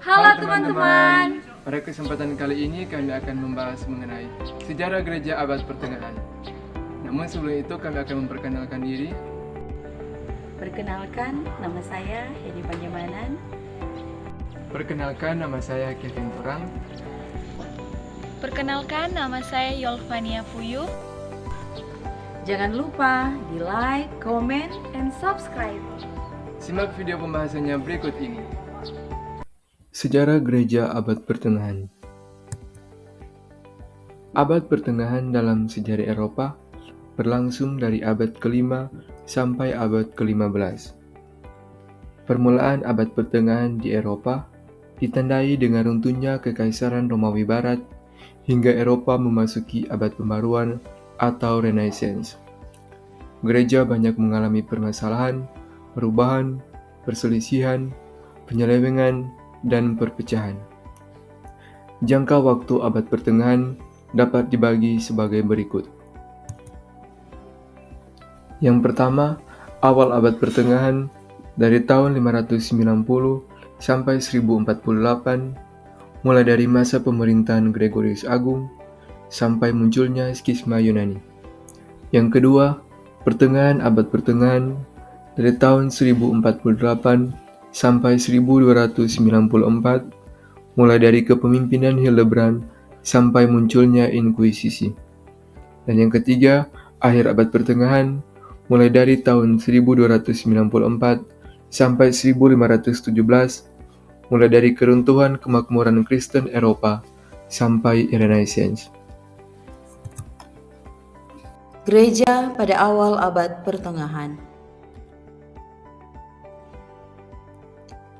Halo teman-teman. Pada kesempatan kali ini kami akan membahas mengenai sejarah gereja abad pertengahan. Namun sebelum itu kami akan memperkenalkan diri. Perkenalkan, nama saya Hedi Panjamanan. Perkenalkan, nama saya Kevin Turang. Perkenalkan, nama saya Yolvania Puyu. Jangan lupa di like, comment, and subscribe. Simak video pembahasannya berikut ini. Sejarah gereja abad pertengahan. Abad pertengahan dalam sejarah Eropa berlangsung dari abad ke-5 sampai abad ke-15. Permulaan abad pertengahan di Eropa ditandai dengan runtuhnya Kekaisaran Romawi Barat hingga Eropa memasuki abad pembaruan atau Renaissance. Gereja banyak mengalami permasalahan, perubahan, perselisihan, penyelewengan, dan perpecahan. Jangka waktu abad pertengahan dapat dibagi sebagai berikut. Yang pertama, awal abad pertengahan dari tahun 590 sampai 1048, mulai dari masa pemerintahan Gregorius Agung sampai munculnya skisma Yunani. Yang kedua, pertengahan abad pertengahan dari tahun 1048 sampai 1294, mulai dari kepemimpinan Hildebrand sampai munculnya Inkuisisi. Dan yang ketiga, akhir abad pertengahan, mulai dari tahun 1294 sampai 1517, mulai dari keruntuhan kemakmuran Kristen Eropa sampai Renaissance. Gereja pada awal abad pertengahan.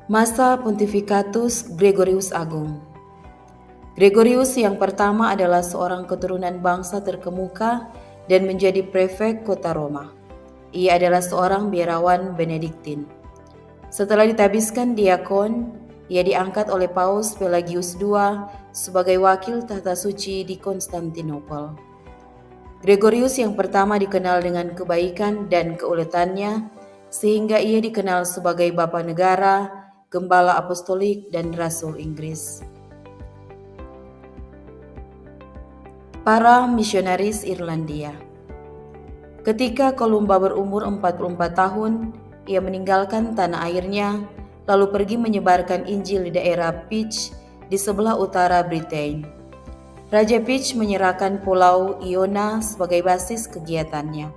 Masa Pontifikatus Gregorius Agung. Gregorius yang pertama adalah seorang keturunan bangsa terkemuka dan menjadi prefek kota Roma. Ia adalah seorang biarawan Benediktin. Setelah ditabiskan diakon, ia diangkat oleh Paus Pelagius II sebagai wakil tahta suci di Konstantinopel. Gregorius yang pertama dikenal dengan kebaikan dan keuletannya, sehingga ia dikenal sebagai Bapa Negara, Gembala Apostolik, dan Rasul Inggris. Para misionaris Irlandia. Ketika Kolumba berumur 44 tahun, ia meninggalkan tanah airnya, lalu pergi menyebarkan Injil di daerah Peach di sebelah utara Britain. Raja Peach menyerahkan Pulau Iona sebagai basis kegiatannya.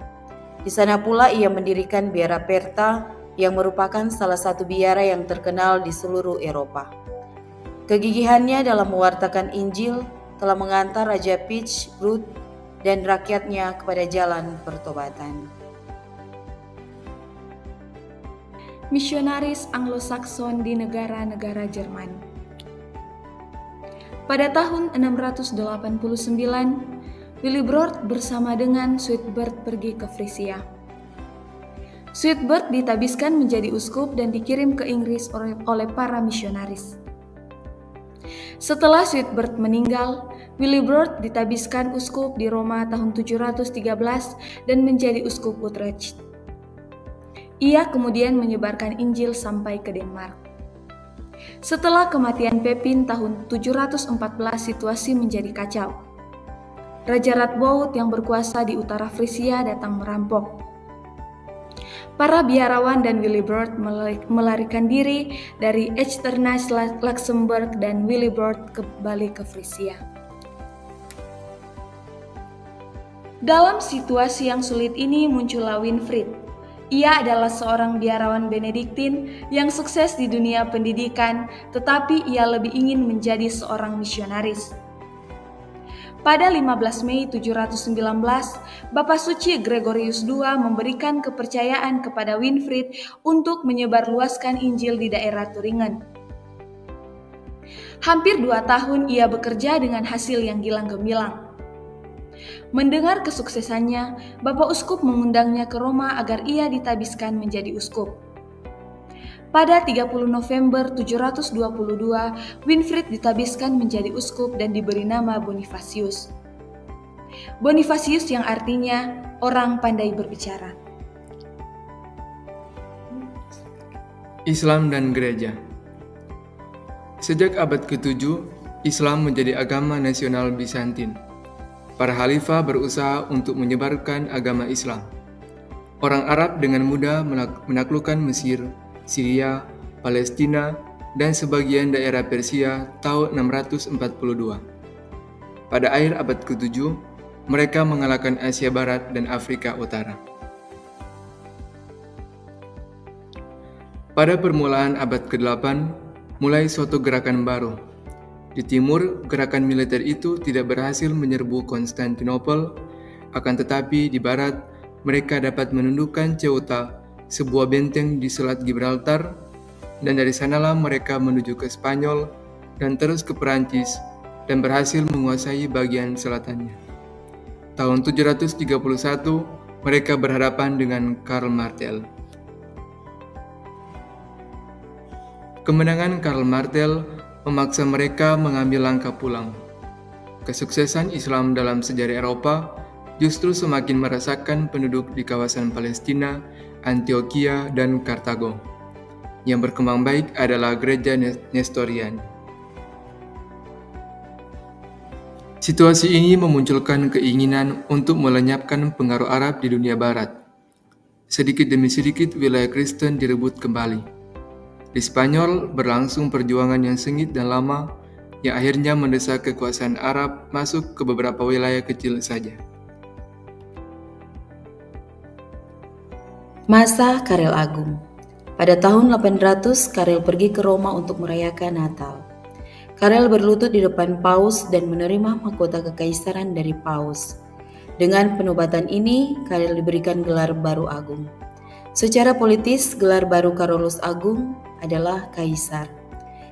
Di sana pula ia mendirikan biara Perta yang merupakan salah satu biara yang terkenal di seluruh Eropa. Kegigihannya dalam mewartakan Injil telah mengantar Raja Peach, Ruth, dan rakyatnya kepada jalan pertobatan. Misionaris Anglo-Sakson di negara-negara Jerman. Pada tahun 689, Willibrord bersama dengan Suitbert pergi ke Frisia. Suitbert ditabiskan menjadi uskup dan dikirim ke Inggris oleh para misionaris. Setelah Suitbert meninggal, Willibrord ditabiskan uskup di Roma tahun 713 dan menjadi uskup Utrecht. Ia kemudian menyebarkan Injil sampai ke Denmark. Setelah kematian Pepin tahun 714, situasi menjadi kacau. Raja Radboud yang berkuasa di utara Frisia datang merampok. Para biarawan dan Willibrord melarikan diri dari Echternach, Luxembourg, dan Willibrord kembali ke Frisia. Dalam situasi yang sulit ini muncullah Winfrid. Ia adalah seorang biarawan Benediktin yang sukses di dunia pendidikan, tetapi ia lebih ingin menjadi seorang misionaris. Pada 15 Mei 719, Bapa Suci Gregorius II memberikan kepercayaan kepada Winfrid untuk menyebarluaskan Injil di daerah Turingen. Hampir 2 tahun ia bekerja dengan hasil yang gilang gemilang. Mendengar kesuksesannya, Bapak Uskup mengundangnya ke Roma agar ia ditabiskan menjadi uskup. Pada 30 November 722, Winfrid ditabiskan menjadi uskup dan diberi nama Bonifacius. Bonifacius yang artinya orang pandai berbicara. Islam dan Gereja. Sejak abad ke-7, Islam menjadi agama nasional Bizantin. Para khalifah berusaha untuk menyebarkan agama Islam. Orang Arab dengan mudah menaklukkan Mesir, Syria, Palestina, dan sebagian daerah Persia tahun 642. Pada akhir abad ke-7, mereka mengalahkan Asia Barat dan Afrika Utara. Pada permulaan abad ke-8, mulai suatu gerakan baru. Di timur, gerakan militer itu tidak berhasil menyerbu Konstantinopel, akan tetapi di barat, mereka dapat menundukkan Ceuta, sebuah benteng di Selat Gibraltar, dan dari sanalah mereka menuju ke Spanyol dan terus ke Perancis dan berhasil menguasai bagian selatannya. Tahun 731, mereka berhadapan dengan Karl Martel. Kemenangan Karl Martel memaksa mereka mengambil langkah pulang. Kesuksesan Islam dalam sejarah Eropa justru semakin merasakan penduduk di kawasan Palestina, Antioquia, dan Kartago. Yang berkembang baik adalah gereja Nestorian. Situasi ini memunculkan keinginan untuk melenyapkan pengaruh Arab di dunia Barat. Sedikit demi sedikit wilayah Kristen direbut kembali. Di Spanyol berlangsung perjuangan yang sengit dan lama yang akhirnya mendesak kekuasaan Arab masuk ke beberapa wilayah kecil saja. Masa Karel Agung. Pada tahun 800, Karel pergi ke Roma untuk merayakan Natal. Karel berlutut di depan Paus dan menerima mahkota kekaisaran dari Paus. Dengan penobatan ini, Karel diberikan gelar baru agung. Secara politis, gelar baru Carolus Agung adalah Kaisar.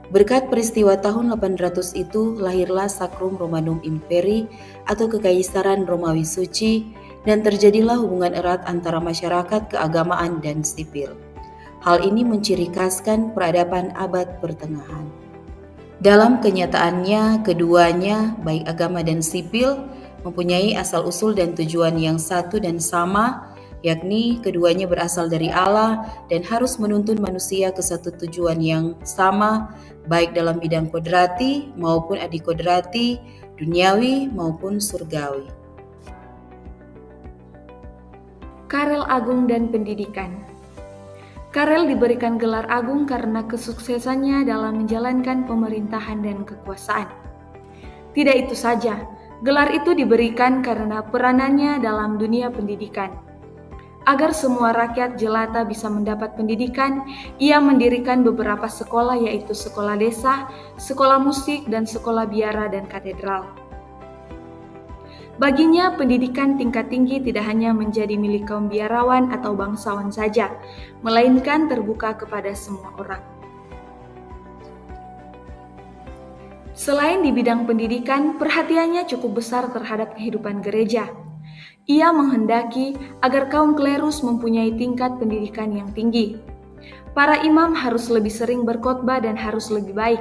Berkat peristiwa tahun 800 itu, lahirlah Sacrum Romanum Imperii atau Kekaisaran Romawi Suci, dan terjadilah hubungan erat antara masyarakat keagamaan dan sipil. Hal ini menciri khaskan peradaban abad pertengahan. Dalam kenyataannya, keduanya, baik agama dan sipil, mempunyai asal-usul dan tujuan yang satu dan sama, yakni keduanya berasal dari Allah dan harus menuntun manusia ke satu tujuan yang sama, baik dalam bidang kodrati maupun adikodrati, duniawi maupun surgawi. Karel Agung dan pendidikan. Karel diberikan gelar agung karena kesuksesannya dalam menjalankan pemerintahan dan kekuasaan. Tidak itu saja, gelar itu diberikan karena peranannya dalam dunia pendidikan. Agar semua rakyat jelata bisa mendapat pendidikan, ia mendirikan beberapa sekolah yaitu sekolah desa, sekolah musik, dan sekolah biara dan katedral. Baginya, pendidikan tingkat tinggi tidak hanya menjadi milik kaum biarawan atau bangsawan saja, melainkan terbuka kepada semua orang. Selain di bidang pendidikan, perhatiannya cukup besar terhadap kehidupan gereja. Ia menghendaki agar kaum klerus mempunyai tingkat pendidikan yang tinggi. Para imam harus lebih sering berkhotbah dan harus lebih baik.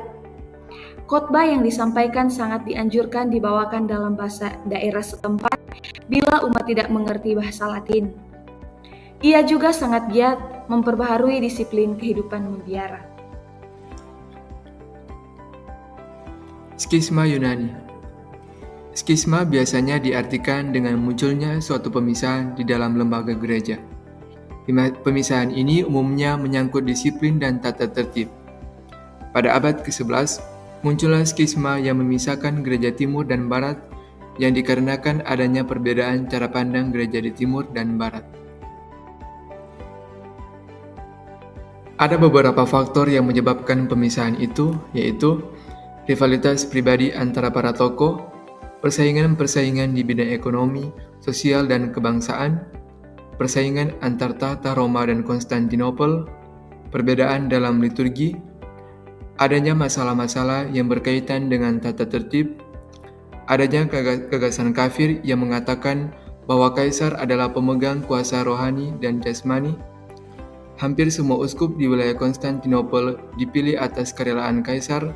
Khotbah yang disampaikan sangat dianjurkan dibawakan dalam bahasa daerah setempat bila umat tidak mengerti bahasa Latin. Ia juga sangat giat memperbaharui disiplin kehidupan membiara. Skisma Yunani. Skisma biasanya diartikan dengan munculnya suatu pemisahan di dalam lembaga gereja. Pemisahan ini umumnya menyangkut disiplin dan tata tertib. Pada abad ke-11, muncullah skisma yang memisahkan gereja timur dan barat yang dikarenakan adanya perbedaan cara pandang gereja di timur dan barat. Ada beberapa faktor yang menyebabkan pemisahan itu, yaitu rivalitas pribadi antara para tokoh, persaingan-persaingan di bidang ekonomi, sosial, dan kebangsaan, persaingan antar tahta Roma dan Konstantinopel, perbedaan dalam liturgi, adanya masalah-masalah yang berkaitan dengan tata tertib, adanya gagasan kafir yang mengatakan bahwa kaisar adalah pemegang kuasa rohani dan jasmani. Hampir semua uskup di wilayah Konstantinopel dipilih atas kerelaan kaisar,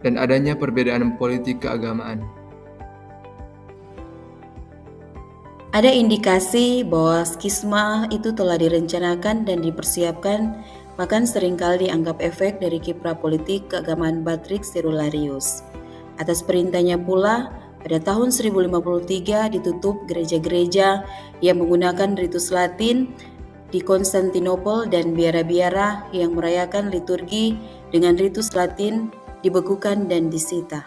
dan adanya perbedaan politik keagamaan. Ada indikasi bahwa skisma itu telah direncanakan dan dipersiapkan bahkan seringkali dianggap efek dari kiprah politik keagamaan Patrick Cerularius. Atas perintahnya pula, pada tahun 1053 ditutup gereja-gereja yang menggunakan ritus Latin di Konstantinopel, dan biara-biara yang merayakan liturgi dengan ritus Latin dibekukan dan disita.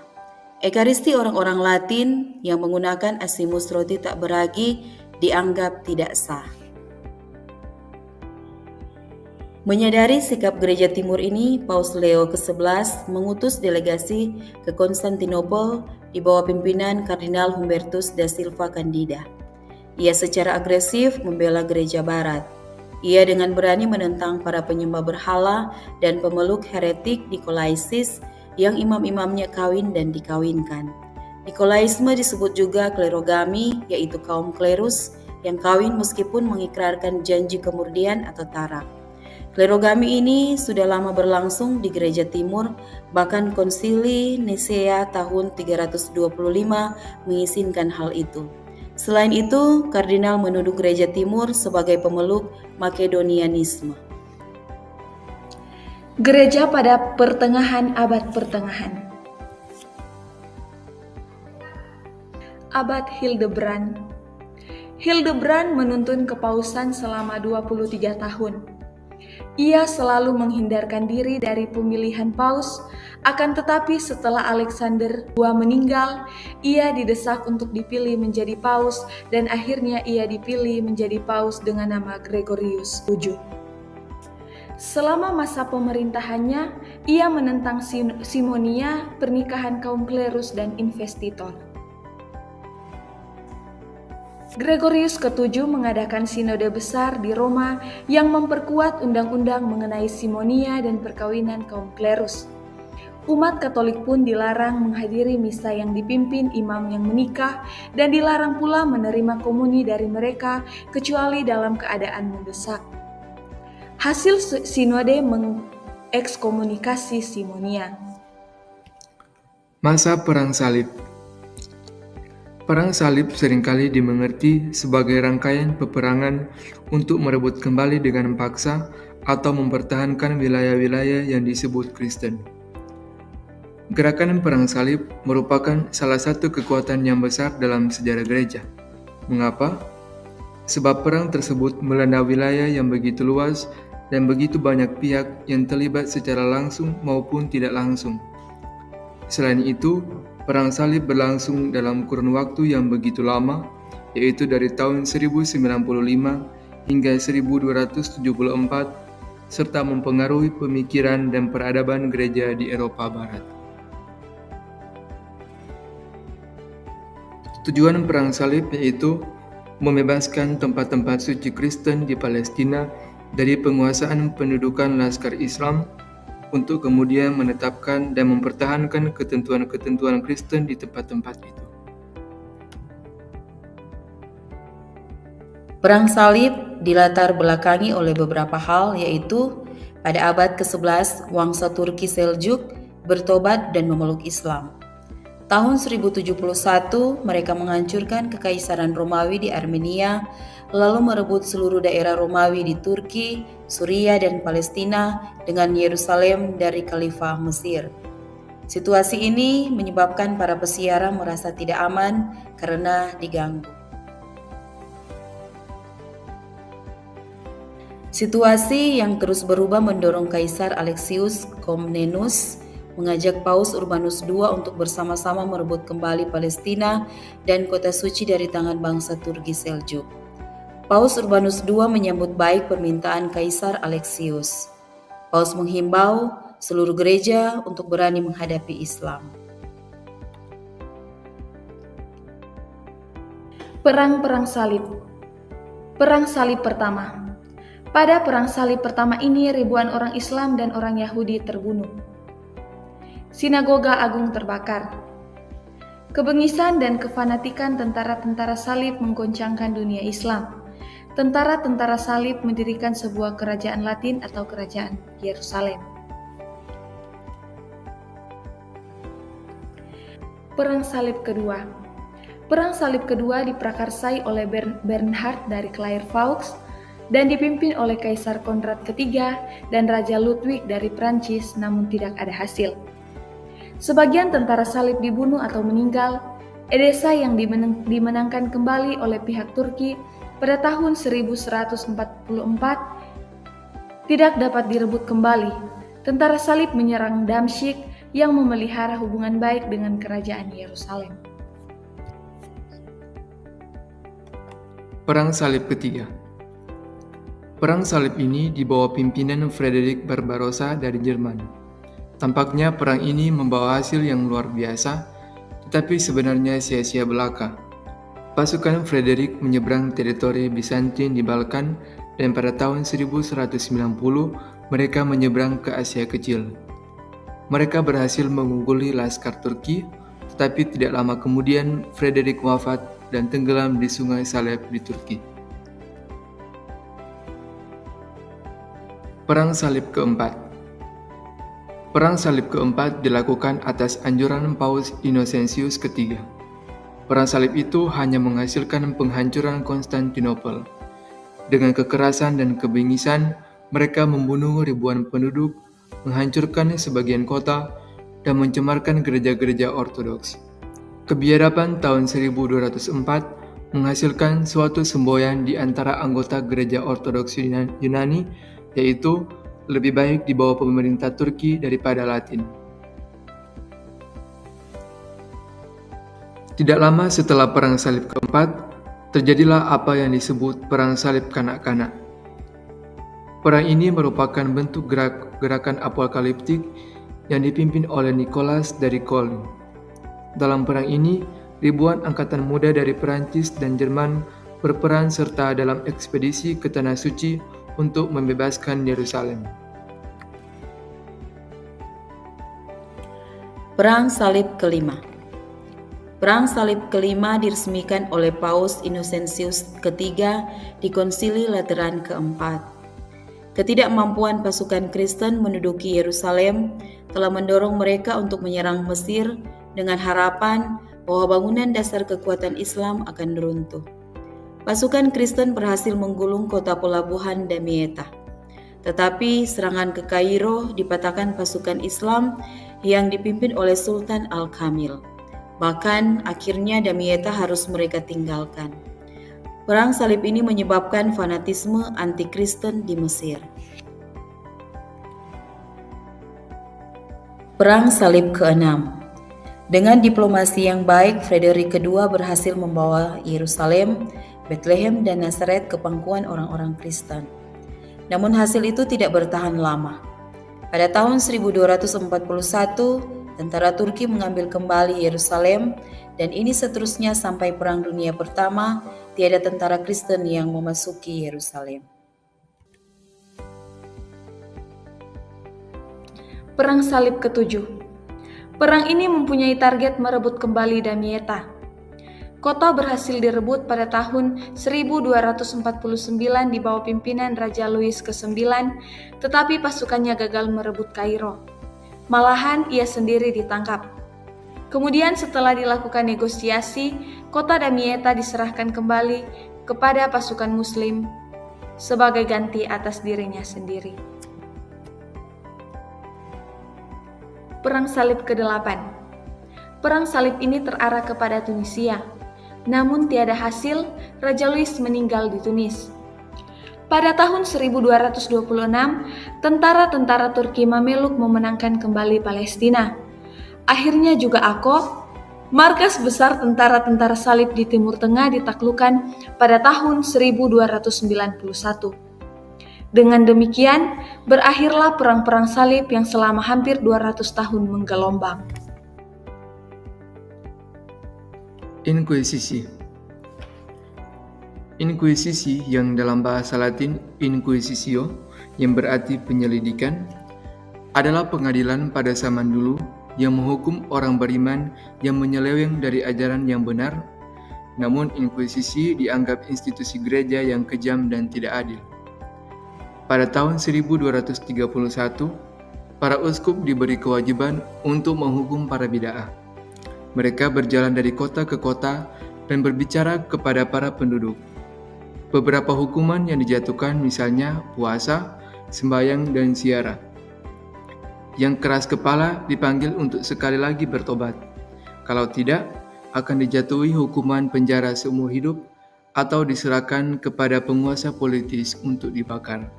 Ekaristi orang-orang Latin yang menggunakan asimus roti tak beragi dianggap tidak sah. Menyadari sikap gereja timur ini, Paus Leo ke-11 mengutus delegasi ke Konstantinopel di bawah pimpinan Kardinal Humbertus da Silva Candida. Ia secara agresif membela gereja barat. Ia dengan berani menentang para penyembah berhala dan pemeluk heretik Nikolaisis yang imam-imamnya kawin dan dikawinkan. Nikolaisme disebut juga klerogami, yaitu kaum klerus yang kawin meskipun mengikrarkan janji kemurnian atau tarak. Klerogami ini sudah lama berlangsung di gereja timur, bahkan Konsili Nisea tahun 325 mengizinkan hal itu. Selain itu, kardinal menuduh gereja timur sebagai pemeluk Makedonianisme. Gereja pada pertengahan abad pertengahan. Abad Hildebrand. Hildebrand menuntun kepausan selama 23 tahun. Ia selalu menghindarkan diri dari pemilihan paus, akan tetapi setelah Alexander II meninggal, ia didesak untuk dipilih menjadi paus dan akhirnya ia dipilih menjadi paus dengan nama Gregorius VII. Selama masa pemerintahannya, ia menentang simonia, pernikahan kaum klerus dan investitor. Gregorius ke-7 mengadakan sinode besar di Roma yang memperkuat undang-undang mengenai simonia dan perkawinan kaum klerus. Umat Katolik pun dilarang menghadiri misa yang dipimpin imam yang menikah dan dilarang pula menerima komuni dari mereka kecuali dalam keadaan mendesak. Hasil sinode mengekskomunikasi simonia. Masa Perang Salib. Perang salib seringkali dimengerti sebagai rangkaian peperangan untuk merebut kembali dengan paksa atau mempertahankan wilayah-wilayah yang disebut Kristen. Gerakan perang salib merupakan salah satu kekuatan yang besar dalam sejarah gereja. Mengapa? Sebab perang tersebut melanda wilayah yang begitu luas dan begitu banyak pihak yang terlibat secara langsung maupun tidak langsung. Selain itu, Perang salib berlangsung dalam kurun waktu yang begitu lama, yaitu dari tahun 1095 hingga 1274, serta mempengaruhi pemikiran dan peradaban gereja di Eropa Barat. Tujuan perang salib yaitu membebaskan tempat-tempat suci Kristen di Palestina dari penguasaan pendudukan Laskar Islam, untuk kemudian menetapkan dan mempertahankan ketentuan-ketentuan Kristen di tempat-tempat itu. Perang salib dilatar belakangi oleh beberapa hal, yaitu pada abad ke-11 Wangsa Turki Seljuk bertobat dan memeluk Islam. Tahun 1071 mereka menghancurkan kekaisaran Romawi di Armenia, lalu merebut seluruh daerah Romawi di Turki, Suria, dan Palestina dengan Yerusalem dari Khalifah Mesir. Situasi ini menyebabkan para pesiara merasa tidak aman karena diganggu. Situasi yang terus berubah mendorong Kaisar Alexius Komnenus mengajak Paus Urbanus II untuk bersama-sama merebut kembali Palestina dan kota suci dari tangan bangsa Turki Seljuk. Paus Urbanus II menyambut baik permintaan Kaisar Alexius. Paus menghimbau seluruh gereja untuk berani menghadapi Islam. Perang salib. Perang salib pertama. Pada perang salib pertama ini ribuan orang Islam dan orang Yahudi terbunuh. Sinagoga Agung terbakar. Kebengisan dan kefanatikan tentara-tentara salib menggoncangkan dunia Islam. Tentara-tentara salib mendirikan sebuah kerajaan Latin atau kerajaan Yerusalem. Perang salib kedua. Perang salib kedua diprakarsai oleh Bernhard dari Clairvaux dan dipimpin oleh Kaisar Konrad III dan Raja Ludwig dari Prancis, namun tidak ada hasil. Sebagian tentara salib dibunuh atau meninggal. Edessa yang dimenangkan kembali oleh pihak Turki pada tahun 1144 tidak dapat direbut kembali. Tentara salib menyerang Damsyik yang memelihara hubungan baik dengan kerajaan Yerusalem. Perang Salib ketiga. Perang salib ini di bawah pimpinan Frederick Barbarossa dari Jerman. Tampaknya perang ini membawa hasil yang luar biasa, tetapi sebenarnya sia-sia belaka. Pasukan Frederick menyeberang teritori Bizantin di Balkan dan pada tahun 1190 mereka menyeberang ke Asia Kecil. Mereka berhasil mengungguli laskar Turki, tetapi tidak lama kemudian Frederick wafat dan tenggelam di Sungai Saleb di Turki. Perang Salib keempat. Perang Salib keempat dilakukan atas anjuran Paus Innocentius III. Perang salib itu hanya menghasilkan penghancuran Konstantinopel. Dengan kekerasan dan kebengisan, mereka membunuh ribuan penduduk, menghancurkan sebagian kota, dan mencemarkan gereja-gereja Ortodoks. Kebiadaban tahun 1204 menghasilkan suatu semboyan di antara anggota gereja Ortodoks Yunani, yaitu lebih baik di bawah pemerintah Turki daripada Latin. Tidak lama setelah Perang Salib keempat, terjadilah apa yang disebut Perang Salib Kanak-kanak. Perang ini merupakan bentuk gerakan apokaliptik yang dipimpin oleh Nicholas dari Kolin. Dalam perang ini, ribuan angkatan muda dari Perancis dan Jerman berperan serta dalam ekspedisi ke Tanah Suci untuk membebaskan Yerusalem. Perang Salib kelima. Perang Salib kelima diresmikan oleh Paus Innocentius III di Konsili Lateran keempat. Ketidakmampuan pasukan Kristen menduduki Yerusalem telah mendorong mereka untuk menyerang Mesir dengan harapan bahwa bangunan dasar kekuatan Islam akan runtuh. Pasukan Kristen berhasil menggulung kota pelabuhan Damietta. Tetapi serangan ke Kairo dipatahkan pasukan Islam yang dipimpin oleh Sultan Al-Kamil. Bahkan akhirnya Damietta harus mereka tinggalkan. Perang salib ini menyebabkan fanatisme anti-Kristen di Mesir. Perang Salib ke-6. Dengan diplomasi yang baik, Frederick II berhasil membawa Yerusalem, Bethlehem, dan Nazaret ke pangkuan orang-orang Kristen. Namun hasil itu tidak bertahan lama. Pada tahun 1241, tentara Turki mengambil kembali Yerusalem, dan ini seterusnya sampai Perang Dunia Pertama, tiada tentara Kristen yang memasuki Yerusalem. Perang Salib ke-7. Perang ini mempunyai target merebut kembali Damietta. Kota berhasil direbut pada tahun 1249 di bawah pimpinan Raja Louis ke-9, tetapi pasukannya gagal merebut Kairo. Malahan ia sendiri ditangkap. Kemudian setelah dilakukan negosiasi, kota Damietta diserahkan kembali kepada pasukan Muslim sebagai ganti atas dirinya sendiri. Perang Salib ke-8. Perang salib ini terarah kepada Tunisia. Namun tiada hasil, Raja Louis meninggal di Tunis. Pada tahun 1226, tentara-tentara Turki Mameluk memenangkan kembali Palestina. Akhirnya juga Akko, markas besar tentara-tentara salib di Timur Tengah, ditaklukkan pada tahun 1291. Dengan demikian, berakhirlah perang-perang salib yang selama hampir 200 tahun menggelombang. Inkuisisi. Inkuisisi yang dalam bahasa Latin Inquisitio, yang berarti penyelidikan, adalah pengadilan pada zaman dulu yang menghukum orang beriman yang menyeleweng dari ajaran yang benar. Namun inkuisisi dianggap institusi gereja yang kejam dan tidak adil. Pada tahun 1231, para uskup diberi kewajiban untuk menghukum para bid'ah. Mereka berjalan dari kota ke kota dan berbicara kepada para penduduk. beberapa hukuman yang dijatuhkan misalnya puasa, sembahyang, dan ziarah. Yang keras kepala dipanggil untuk sekali lagi bertobat. Kalau tidak, akan dijatuhi hukuman penjara seumur hidup atau diserahkan kepada penguasa politis untuk dibakar.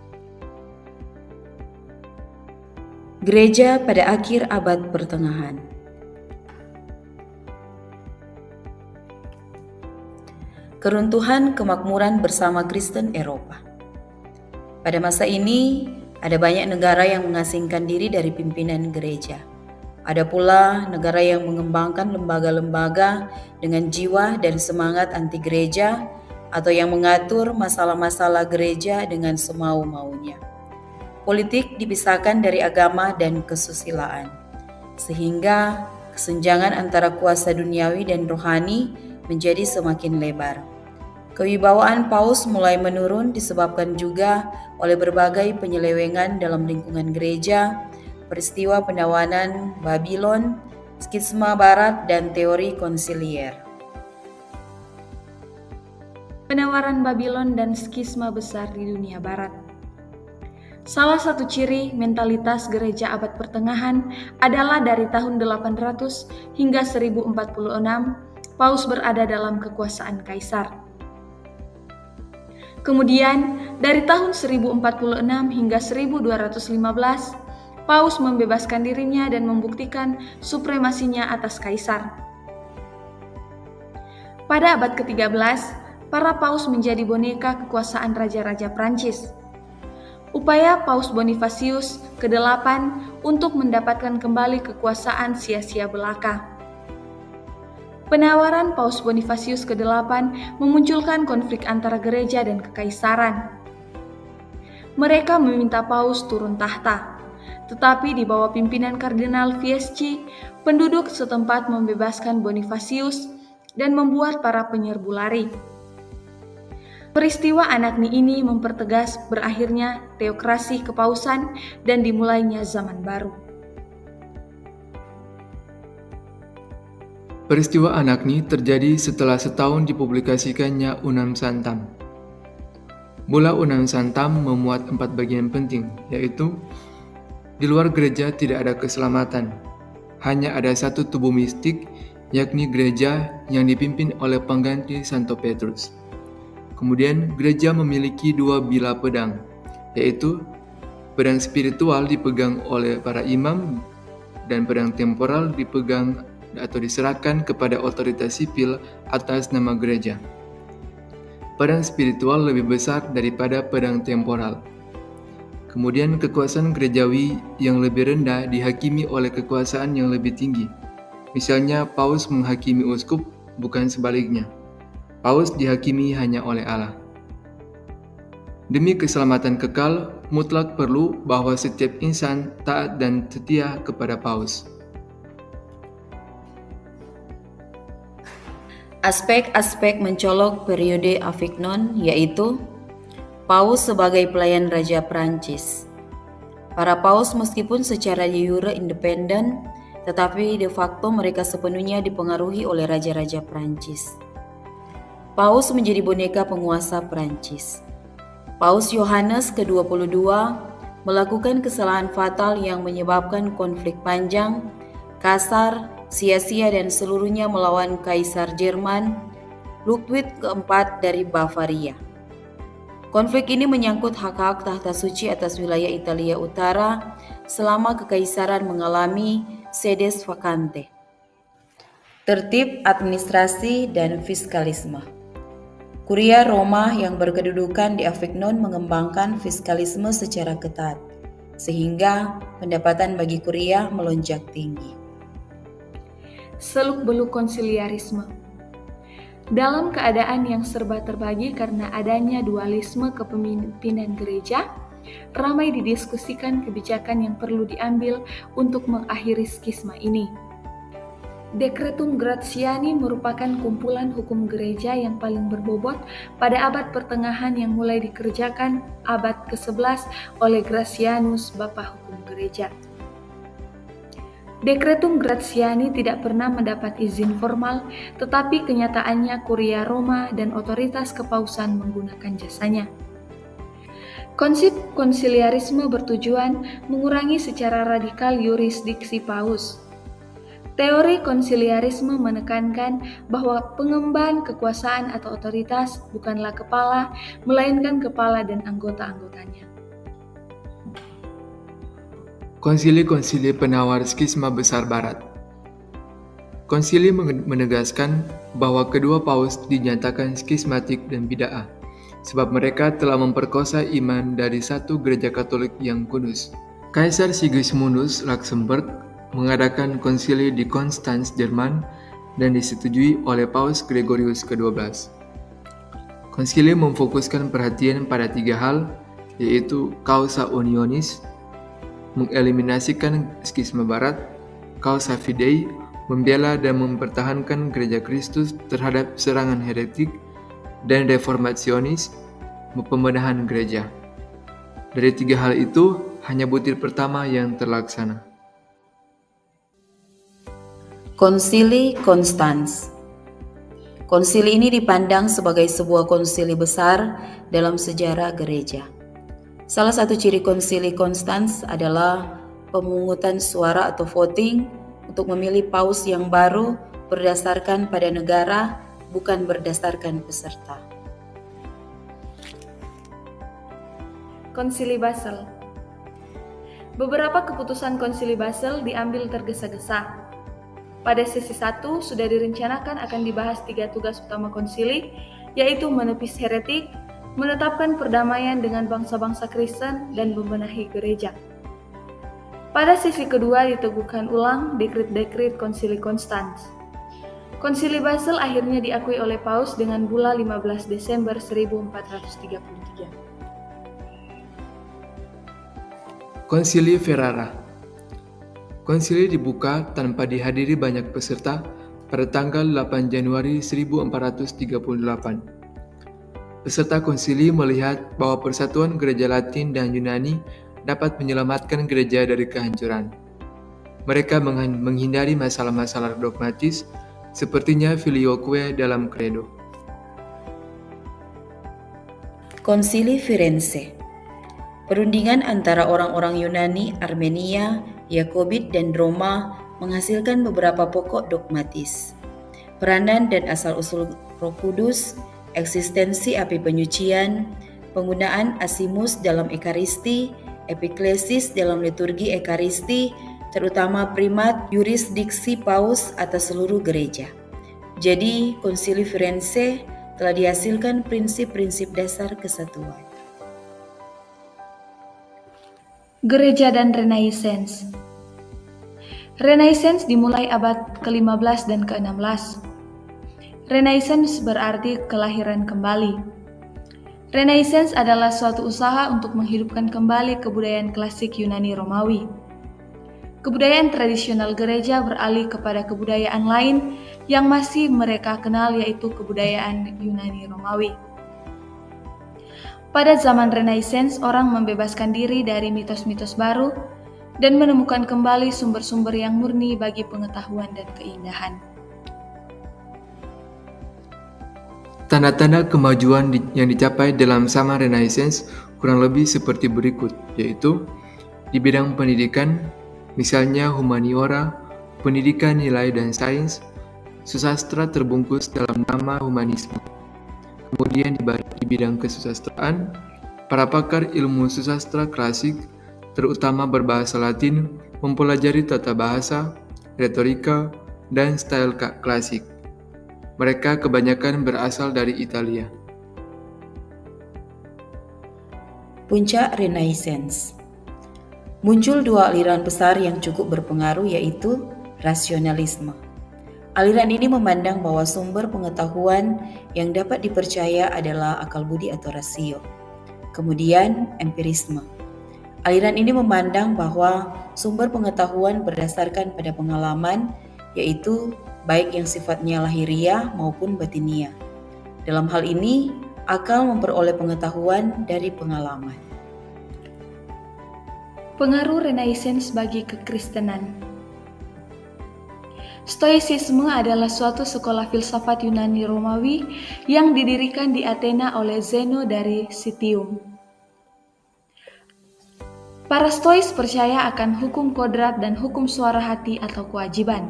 Gereja pada akhir abad pertengahan. Keruntuhan kemakmuran bersama Kristen Eropa. Pada masa ini, ada banyak negara yang mengasingkan diri dari pimpinan gereja. Ada pula negara yang mengembangkan lembaga-lembaga dengan jiwa dan semangat anti gereja atau yang mengatur masalah-masalah gereja dengan semau-maunya. Politik dipisahkan dari agama dan kesusilaan, sehingga kesenjangan antara kuasa duniawi dan rohani menjadi semakin lebar. Kewibawaan Paus mulai menurun disebabkan juga oleh berbagai penyelewengan dalam lingkungan gereja, peristiwa penawanan Babylon, skisma barat, dan teori konsilier. Penawaran Babylon dan skisma besar di dunia barat. Salah satu ciri mentalitas gereja abad pertengahan adalah dari tahun 800 hingga 1046, Paus berada dalam kekuasaan kaisar. Kemudian, dari tahun 1046 hingga 1215, Paus membebaskan dirinya dan membuktikan supremasinya atas kaisar. Pada abad ke-13, para paus menjadi boneka kekuasaan raja-raja Prancis. Upaya Paus Bonifasius ke-8 untuk mendapatkan kembali kekuasaan sia-sia belaka. Penawaran Paus Bonifasius ke-8 memunculkan konflik antara gereja dan kekaisaran. Mereka meminta Paus turun tahta. Tetapi di bawah pimpinan Kardinal Fieschi, penduduk setempat membebaskan Bonifasius dan membuat para penyerbu lari. Peristiwa Anagni ini mempertegas berakhirnya teokrasi kepausan dan dimulainya zaman baru. Peristiwa Anagni terjadi setelah setahun dipublikasikannya Unam Santam. Mula Unam Santam memuat 4 bagian penting, yaitu di luar gereja tidak ada keselamatan. Hanya ada satu tubuh mistik, yakni gereja yang dipimpin oleh pengganti Santo Petrus. Kemudian gereja memiliki 2 bilah pedang, yaitu pedang spiritual dipegang oleh para imam dan pedang temporal dipegang atau diserahkan kepada otoritas sipil atas nama gereja. Pedang spiritual lebih besar daripada pedang temporal. Kemudian kekuasaan gerejawi yang lebih rendah dihakimi oleh kekuasaan yang lebih tinggi. Misalnya Paus menghakimi uskup, bukan sebaliknya. Paus dihakimi hanya oleh Allah. Demi keselamatan kekal, mutlak perlu bahwa setiap insan taat dan setia kepada Paus. Aspek-aspek mencolok periode Avignon yaitu Paus sebagai pelayan Raja Prancis. Para paus meskipun secara de jure independen, tetapi de facto mereka sepenuhnya dipengaruhi oleh raja-raja Prancis. Paus menjadi boneka penguasa Prancis. Paus Yohanes ke-22 melakukan kesalahan fatal yang menyebabkan konflik panjang, kasar, sia-sia dan seluruhnya melawan Kaisar Jerman Ludwig keempat dari Bavaria. Konflik ini menyangkut hak-hak tahta suci atas wilayah Italia Utara selama kekaisaran mengalami sedes vacante. Tertib administrasi dan fiskalisme. Kuria Roma yang berkedudukan di Avignon mengembangkan fiskalisme secara ketat, sehingga pendapatan bagi kuria melonjak tinggi. Seluk-beluk konsiliarisme. Dalam keadaan yang serba terbagi karena adanya dualisme kepemimpinan gereja, ramai didiskusikan kebijakan yang perlu diambil untuk mengakhiri skisma ini. Decretum Gratiani merupakan kumpulan hukum gereja yang paling berbobot pada abad pertengahan yang mulai dikerjakan abad ke-11 oleh Gratianus, Bapa Hukum Gereja. Decretum Gratiani tidak pernah mendapat izin formal, tetapi kenyataannya Kuria Roma dan otoritas kepausan menggunakan jasanya. Konsep konsiliarisme bertujuan mengurangi secara radikal yurisdiksi paus. Teori konsiliarisme menekankan bahwa pengemban kekuasaan atau otoritas bukanlah kepala, melainkan kepala dan anggota-anggotanya. Konsili-konsili penawar skisma besar Barat. Konsili menegaskan bahwa kedua paus dinyatakan skismatik dan bid'ah, sebab mereka telah memperkosa iman dari satu gereja Katolik yang kudus. Kaisar Sigismundus Luxemburg mengadakan konsili di Konstanz, Jerman, dan disetujui oleh Paus Gregorius ke-12. Konsili memfokuskan perhatian pada 3 hal, yaitu causa unionis, mengeliminasikan skisma barat, causa fidei, membela dan mempertahankan gereja Kristus terhadap serangan heretik, dan reformationis, pembenahan gereja. Dari 3 hal itu, hanya butir pertama yang terlaksana. Konsili Konstanz. Konsili ini dipandang sebagai sebuah konsili besar dalam sejarah gereja. Salah satu ciri konsili Konstanz adalah pemungutan suara atau voting untuk memilih paus yang baru berdasarkan pada negara, bukan berdasarkan peserta. Konsili Basel. Beberapa keputusan Konsili Basel diambil tergesa-gesa. Pada sesi 1 sudah direncanakan akan dibahas 3 tugas utama konsili, yaitu menepis heretik, menetapkan perdamaian dengan bangsa-bangsa Kristen, dan membenahi gereja. Pada sesi kedua diteguhkan ulang dekret-dekret Konsili Konstanz. Konsili Basel akhirnya diakui oleh Paus dengan bula 15 Desember 1433. Konsili Ferrara. Konsili dibuka tanpa dihadiri banyak peserta pada tanggal 8 Januari 1438. Peserta konsili melihat bahwa persatuan gereja Latin dan Yunani dapat menyelamatkan gereja dari kehancuran. Mereka menghindari masalah-masalah dogmatis sepertinya filioque dalam credo. Konsili Firenze. Perundingan antara orang-orang Yunani, Armenia, Yakobit, dan Roma menghasilkan beberapa pokok dogmatis. Peranan dan asal-usul Roh Kudus, eksistensi api penyucian, penggunaan asimus dalam ekaristi, epiklesis dalam liturgi ekaristi, terutama primat yurisdiksi paus atas seluruh gereja. Jadi, Konsili Firenze telah dihasilkan prinsip-prinsip dasar kesatuan. Gereja dan Renaissance. Renaissance dimulai abad ke-15 dan ke-16. Renaissance berarti kelahiran kembali. Renaissance adalah suatu usaha untuk menghidupkan kembali kebudayaan klasik Yunani Romawi. Kebudayaan tradisional gereja beralih kepada kebudayaan lain yang masih mereka kenal, yaitu kebudayaan Yunani Romawi. Pada zaman Renaissance, orang membebaskan diri dari mitos-mitos baru dan menemukan kembali sumber-sumber yang murni bagi pengetahuan dan keindahan. Tanda-tanda kemajuan yang dicapai dalam zaman Renaissance kurang lebih seperti berikut, yaitu di bidang pendidikan, misalnya humaniora, pendidikan nilai dan sains, susastra terbungkus dalam nama humanisme. Kemudian di bidang kesusastraan, para pakar ilmu susastra klasik, terutama berbahasa Latin, mempelajari tata bahasa, retorika, dan style klasik. Mereka kebanyakan berasal dari Italia. Puncak Renaissance. Muncul 2 aliran besar yang cukup berpengaruh, yaitu rasionalisme. Aliran ini memandang bahwa sumber pengetahuan yang dapat dipercaya adalah akal budi atau rasio. Kemudian, empirisme. Aliran ini memandang bahwa sumber pengetahuan berdasarkan pada pengalaman, yaitu baik yang sifatnya lahiriah maupun batiniah. Dalam hal ini, akal memperoleh pengetahuan dari pengalaman. Pengaruh Renaissance bagi kekristenan. Stoicisme adalah suatu sekolah filsafat Yunani Romawi yang didirikan di Athena oleh Zeno dari Citium. Para Stois percaya akan hukum kodrat dan hukum suara hati atau kewajiban.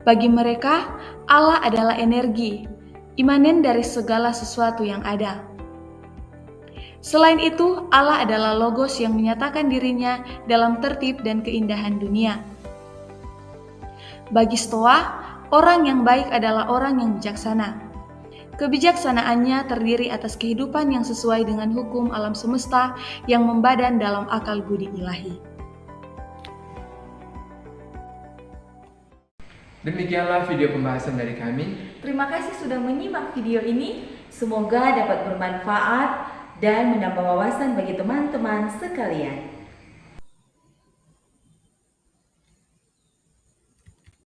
Bagi mereka, Allah adalah energi, imanen dari segala sesuatu yang ada. Selain itu, Allah adalah logos yang menyatakan dirinya dalam tertib dan keindahan dunia. Bagi Stoa, orang yang baik adalah orang yang bijaksana. Kebijaksanaannya terdiri atas kehidupan yang sesuai dengan hukum alam semesta yang membadan dalam akal budi ilahi. Demikianlah video pembahasan dari kami. Terima kasih sudah menyimak video ini. Semoga dapat bermanfaat dan menambah wawasan bagi teman-teman sekalian.